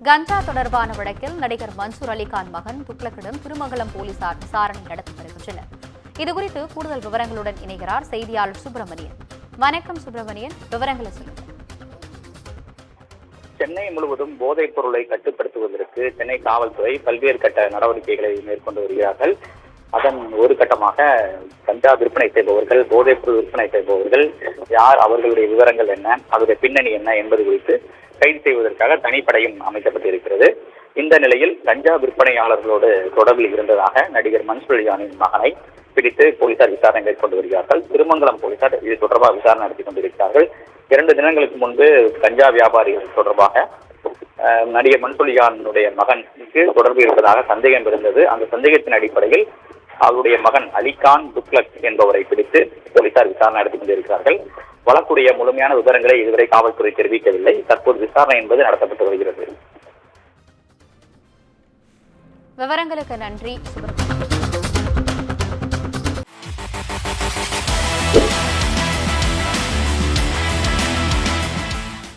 கஞ்சா தொடர்பான வழக்கில் நடிகர் மன்சூர் அலிகான் மகன் துக்ளக்கிடம் திருமங்கலம் போலீசார் விசாரணை நடத்தி வருகின்றனர். இதுகுறித்து கூடுதல் விவரங்களுடன் இணைகிறார் செய்தியாளர் சுப்பிரமணியன். வணக்கம் சுப்பிரமணியன், விவரங்களை சொல்லுங்க. சென்னை முழுவதும் போதைப் பொருளை கட்டுப்படுத்துவதற்கு சென்னை காவல்துறை பல்வேறு கட்ட நடவடிக்கைகளை மேற்கொண்டு வருகிறார்கள். அதன் ஒரு கட்டமாக கஞ்சா விற்பனை செய்பவர்கள், போதைப் பொருள் விற்பனை செய்பவர்கள் யார், அவர்களுடைய விவரங்கள் என்ன, அதனுடைய பின்னணி என்ன என்பது குறித்து கைது செய்வதற்காக தனிப்படையும் அமைக்கப்பட்டிருக்கிறது. இந்த நிலையில் கஞ்சா விற்பனையாளர்களோடு தொடர்பில் இருந்ததாக நடிகர் மன்சூர் அலிகானின் மகனை பிடித்து போலீசார் விசாரணை மேற்கொண்டு வருகிறார்கள். திருமங்கலம் போலீசார் இது தொடர்பாக விசாரணை நடத்தி கொண்டிருக்கிறார்கள். 2 தினங்களுக்கு முன்பு கஞ்சா வியாபாரிகள் தொடர்பாக நடிகர் மன்சூர் அலிகானுடைய மகனுக்கு தொடர்பு இருப்பதாக சந்தேகம் இருந்தது. அந்த சந்தேகத்தின் அடிப்படையில் அவருடைய மகன் அலிகான் துக்ளக் என்பவரை பிடித்து போலீசார் விசாரணை நடத்தி கொண்டிருக்கிறார்கள். வழக்குடைய முழுமையான விவரங்களை இதுவரை காவல்துறை தெரிவிக்கவில்லை. தற்போது விசாரணை என்பது நடத்தப்பட்டு வருகிறது. விவரங்களுக்கு நன்றி சுப்பிரமணியன்.